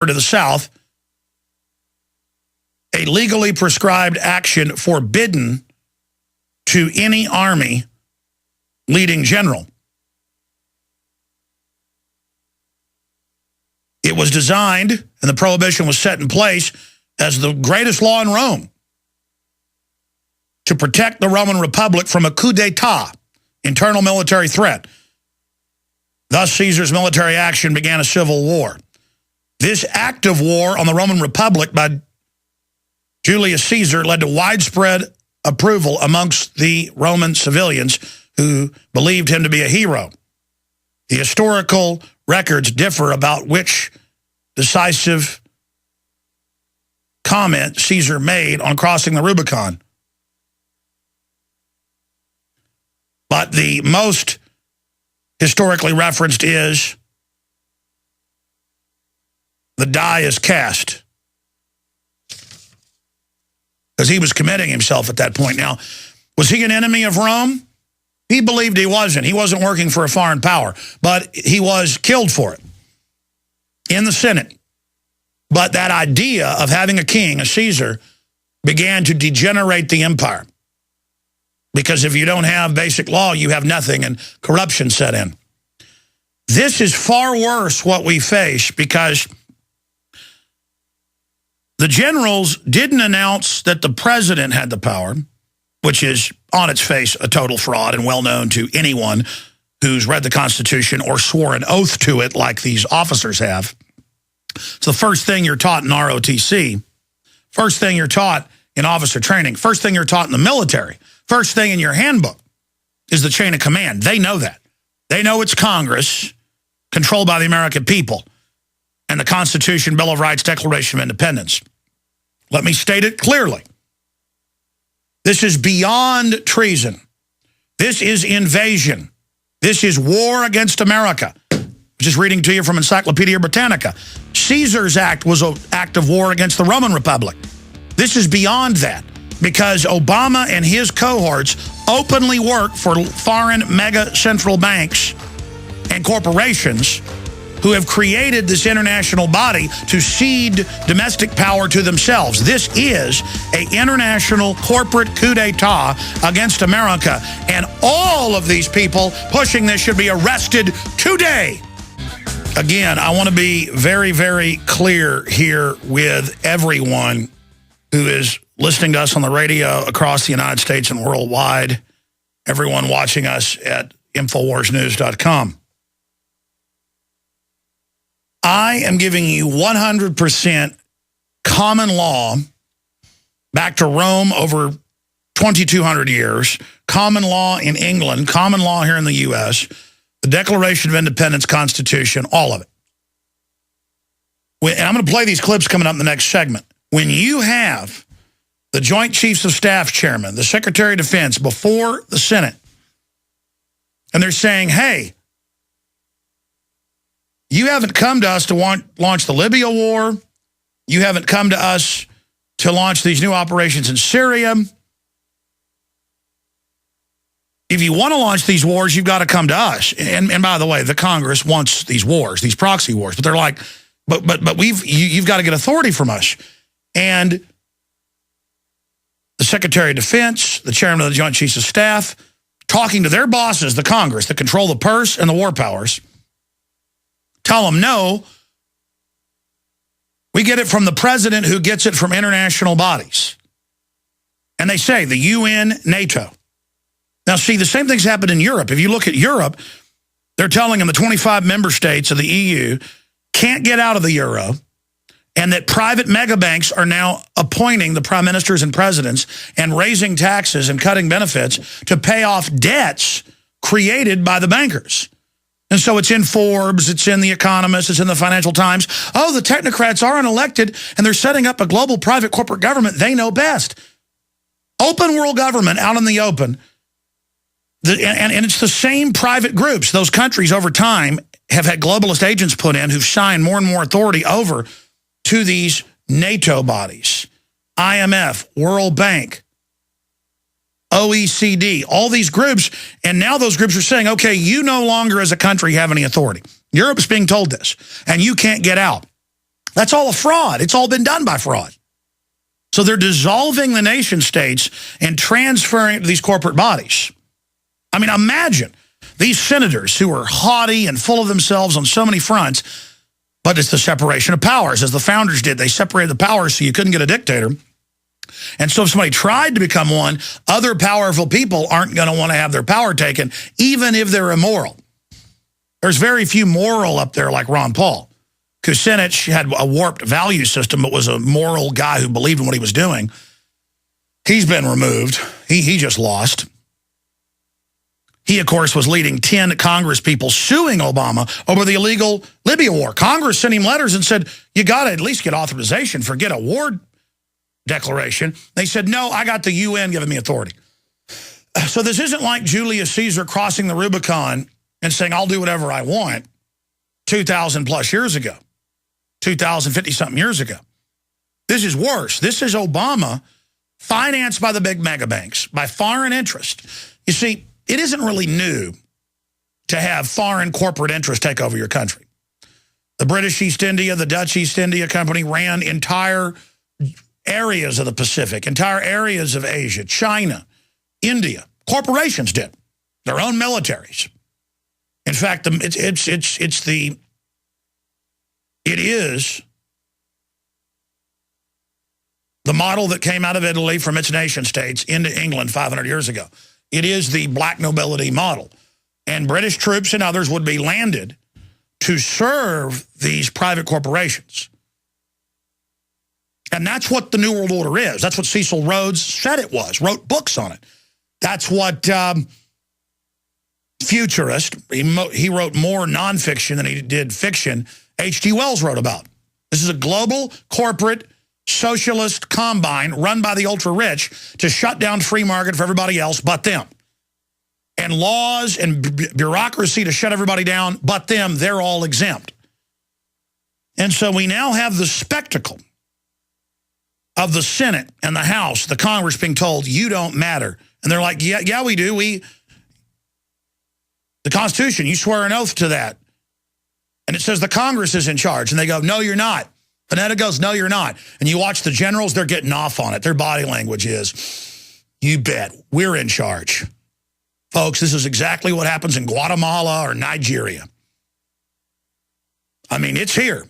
to the south, a legally prescribed action forbidden to any army leading general. It was designed, and the prohibition was set in place as the greatest law in Rome to protect the Roman Republic from a coup d'etat, internal military threat. Thus, Caesar's military action began a civil war. This act of war on the Roman Republic by Julius Caesar led to widespread approval amongst the Roman civilians who believed him to be a hero. The historical records differ about which decisive comment Caesar made on crossing the Rubicon. But the most historically referenced is the die is cast, because he was committing himself at that point. Now, was he an enemy of Rome? He believed he wasn't. He wasn't working for a foreign power, but he was killed for it in the Senate. But that idea of having a king, a Caesar, began to degenerate the empire. Because if you don't have basic law, you have nothing, and corruption set in. This is far worse what we face, because the generals didn't announce that the president had the power, which is on its face a total fraud and well known to anyone who's read the Constitution or swore an oath to it like these officers have. It's the first thing you're taught in ROTC, first thing you're taught in officer training, first thing you're taught in the military, first thing in your handbook is the chain of command. They know that. They know it's Congress, controlled by the American people, and the Constitution, Bill of Rights, Declaration of Independence. Let me state it clearly. This is beyond treason. This is invasion. This is war against America. I'm just reading to you from Encyclopedia Britannica. Caesar's act was an act of war against the Roman Republic. This is beyond that, because Obama and his cohorts openly work for foreign mega central banks and corporations who have created this international body to cede domestic power to themselves. This is an international corporate coup d'etat against America, and all of these people pushing this should be arrested today. Again, I want to be very, very clear here with everyone who is listening to us on the radio across the United States and worldwide, everyone watching us at InfoWarsNews.com. I am giving you 100% common law back to Rome over 2,200 years, common law in England, common law here in the U.S., the Declaration of Independence, Constitution, all of it. And I'm going to play these clips coming up in the next segment. When you have the Joint Chiefs of Staff Chairman, the Secretary of Defense before the Senate, and they're saying, hey, you haven't come to us to launch the Libya war. You haven't come to us to launch these new operations in Syria. If you want to launch these wars, you've got to come to us. And by the way, the Congress wants these wars, these proxy wars. But they're like, but you've got to get authority from us. And the Secretary of Defense, the Chairman of the Joint Chiefs of Staff, talking to their bosses, the Congress, that control the purse and the war powers, tell them, no, we get it from the president who gets it from international bodies. And they say the UN, NATO. Now, see, the same thing's happened in Europe. If you look at Europe, they're telling them the 25 member states of the EU can't get out of the euro, and that private mega banks are now appointing the prime ministers and presidents and raising taxes and cutting benefits to pay off debts created by the bankers. And so it's in Forbes, it's in The Economist, it's in the Financial Times. Oh, the technocrats aren't elected, and they're setting up a global private corporate government. They know best. Open world government out in the open. And it's the same private groups. Those countries over time have had globalist agents put in who've signed more and more authority over to these NATO bodies, IMF, World Bank, OECD, all these groups, and now those groups are saying, okay, you no longer as a country have any authority. Europe's being told this, and you can't get out. That's all a fraud. It's all been done by fraud. So they're dissolving the nation states and transferring it to these corporate bodies. I mean, imagine these senators who are haughty and full of themselves on so many fronts, but it's the separation of powers, as the founders did. They separated the powers so you couldn't get a dictator. And so if somebody tried to become one, other powerful people aren't going to want to have their power taken, even if they're immoral. There's very few moral up there like Ron Paul. Kucinich had a warped value system, but was a moral guy who believed in what he was doing. He's been removed. He just lost. He, of course, was leading 10 Congress people suing Obama over the illegal Libya war. Congress sent him letters and said, you got to at least get authorization, forget a war declaration. They said, no, I got the UN giving me authority. So this isn't like Julius Caesar crossing the Rubicon and saying, I'll do whatever I want 2,000 plus years ago, 2,050-something years ago. This is worse. This is Obama financed by the big mega banks, by foreign interest. You see, it isn't really new to have foreign corporate interests take over your country. The British East India, the Dutch East India Company ran entire areas of the Pacific, entire areas of Asia, China, India. Corporations did, their own militaries. In fact, it is the model that came out of Italy from its nation states into England 500 years ago. It is the black nobility model. And British troops and others would be landed to serve these private corporations. And that's what the New World Order is. That's what Cecil Rhodes said it was, wrote books on it. That's what futurist, he wrote more nonfiction than he did fiction, H.G. Wells wrote about. This is a global corporate socialist combine run by the ultra-rich to shut down free market for everybody else but them. And laws and bureaucracy to shut everybody down but them, they're all exempt. And so we now have the spectacle of the Senate and the House, the Congress being told, you don't matter. And they're like, yeah, we do. The Constitution, you swear an oath to that. And it says the Congress is in charge. And they go, no, you're not. Panetta goes, no, you're not. And you watch the generals, they're getting off on it. Their body language is, you bet, we're in charge. Folks, this is exactly what happens in Guatemala or Nigeria. I mean, it's here.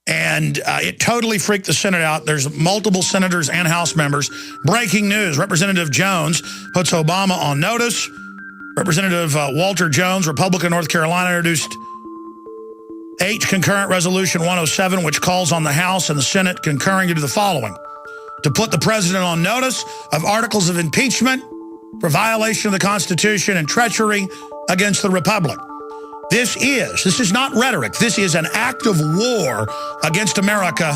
And it totally freaked the Senate out. There's multiple senators and House members. Breaking news, Representative Jones puts Obama on notice. Representative Walter Jones, Republican, North Carolina, introduced H Concurrent Resolution 107, which calls on the House and the Senate concurring to do the following: to put the president on notice of articles of impeachment for violation of the Constitution and treachery against the Republic. This is not rhetoric. This is an act of war against America.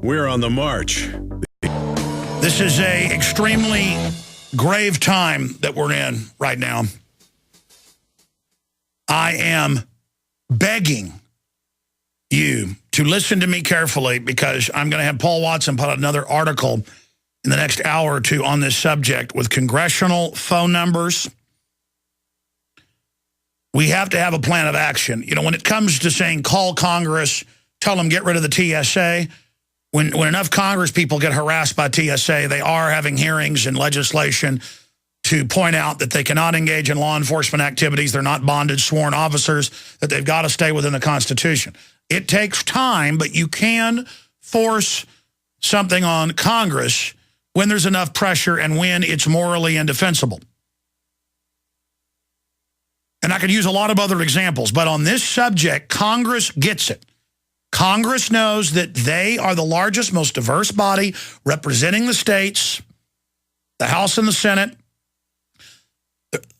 We're on the march. This is a extremely grave time that we're in right now. I am begging you to listen to me carefully, because I'm going to have Paul Watson put out another article in the next hour or two on this subject with congressional phone numbers. We have to have a plan of action. You know, when it comes to saying call Congress, tell them get rid of the TSA, when enough Congress people get harassed by TSA, they are having hearings and legislation to point out that they cannot engage in law enforcement activities. They're not bonded, sworn officers, that they've got to stay within the Constitution. It takes time, but you can force something on Congress when there's enough pressure and when it's morally indefensible. And I could use a lot of other examples, but on this subject, Congress gets it. Congress knows that they are the largest, most diverse body representing the states, the House and the Senate.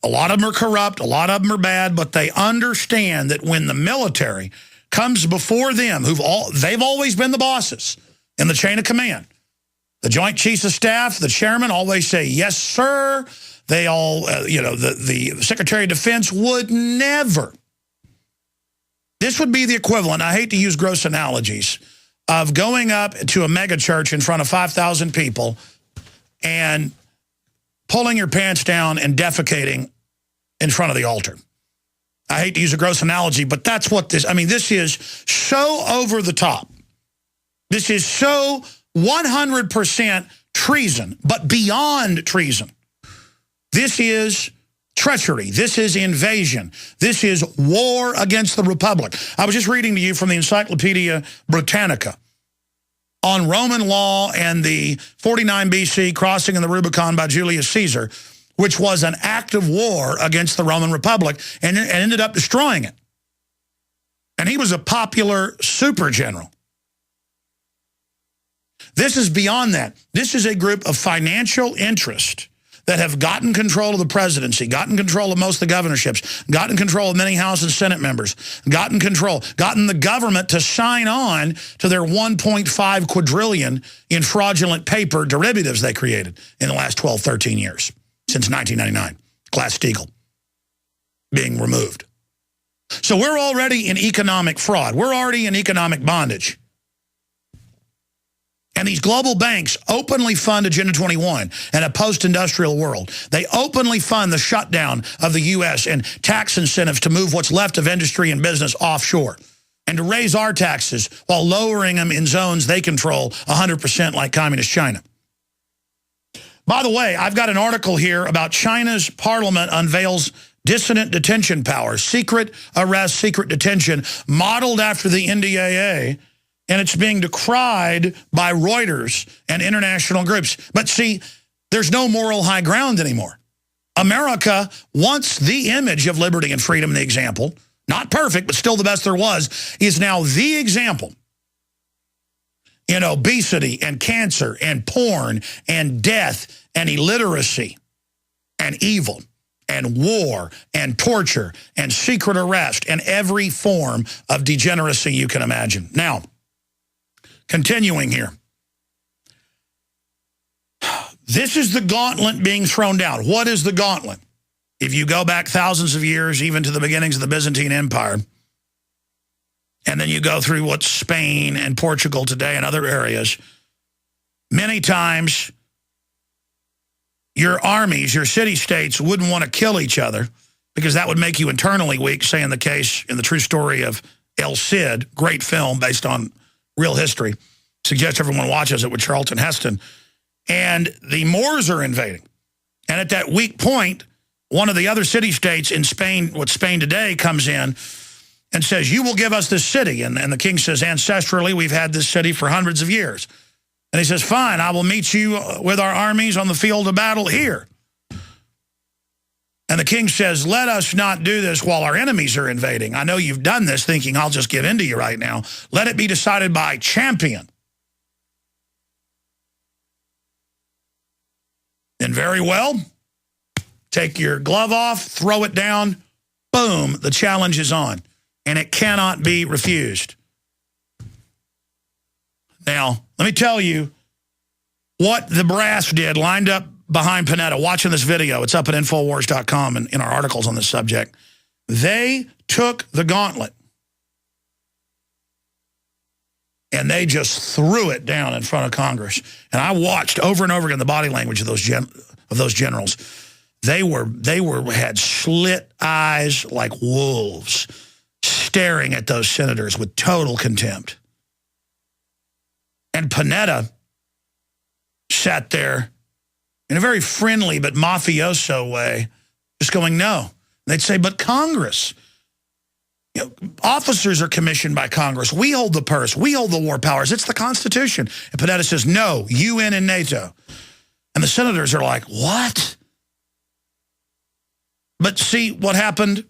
A lot of them are corrupt, a lot of them are bad, but they understand that when the military comes before them, they've always been the bosses in the chain of command. The Joint Chiefs of Staff, the chairman, always say, yes, sir. They all, the Secretary of Defense would never. This would be the equivalent, I hate to use gross analogies, of going up to a mega church in front of 5,000 people and pulling your pants down and defecating in front of the altar. I hate to use a gross analogy, but that's what this is so over the top. This is so 100% treason, but beyond treason. This is treachery. This is invasion. This is war against the Republic. I was just reading to you from the Encyclopedia Britannica on Roman law and the 49 BC crossing of the Rubicon by Julius Caesar, which was an act of war against the Roman Republic and ended up destroying it. And he was a popular super general. This is beyond that. This is a group of financial interest that have gotten control of the presidency, gotten control of most of the governorships, gotten control of many House and Senate members, gotten the government to sign on to their 1.5 quadrillion in fraudulent paper derivatives they created in the last 12, 13 years, since 1999, Glass-Steagall being removed. So we're already in economic fraud. We're already in economic bondage. And these global banks openly fund Agenda 21 and a post-industrial world. They openly fund the shutdown of the U.S. and tax incentives to move what's left of industry and business offshore and to raise our taxes while lowering them in zones they control 100% like communist China. By the way, I've got an article here about China's parliament unveils dissident detention powers, secret arrest, secret detention, modeled after the NDAA, and it's being decried by Reuters and international groups. But see, there's no moral high ground anymore. America, once the image of liberty and freedom, the example, not perfect, but still the best there was, is now the example in obesity and cancer and porn and death and illiteracy and evil and war and torture and secret arrest and every form of degeneracy you can imagine. Now, continuing here. This is the gauntlet being thrown down. What is the gauntlet? If you go back thousands of years, even to the beginnings of the Byzantine Empire, and then you go through what's Spain and Portugal today and other areas, many times your armies, your city-states wouldn't want to kill each other because that would make you internally weak, say in the case, in the true story of El Cid, great film based on real history. Suggest everyone watches it with Charlton Heston. And the Moors are invading. And at that weak point, one of the other city-states in Spain, what Spain today, comes in and says, you will give us this city. And the king says, ancestrally, we've had this city for hundreds of years. And he says, fine, I will meet you with our armies on the field of battle here. And the king says, let us not do this while our enemies are invading. I know you've done this thinking I'll just give in to you right now. Let it be decided by champion. And very well, take your glove off, throw it down, boom, the challenge is on. And it cannot be refused. Now, let me tell you what the brass did lined up behind Panetta, watching this video. It's up at Infowars.com and in our articles on this subject. They took the gauntlet and they just threw it down in front of Congress. And I watched over and over again the body language of those generals. They had slit eyes like wolves, staring at those senators with total contempt. And Panetta sat there in a very friendly but mafioso way, just going, no. And they'd say, but Congress, officers are commissioned by Congress. We hold the purse. We hold the war powers. It's the Constitution. And Panetta says, no, UN and NATO. And the senators are like, what? But see, what happened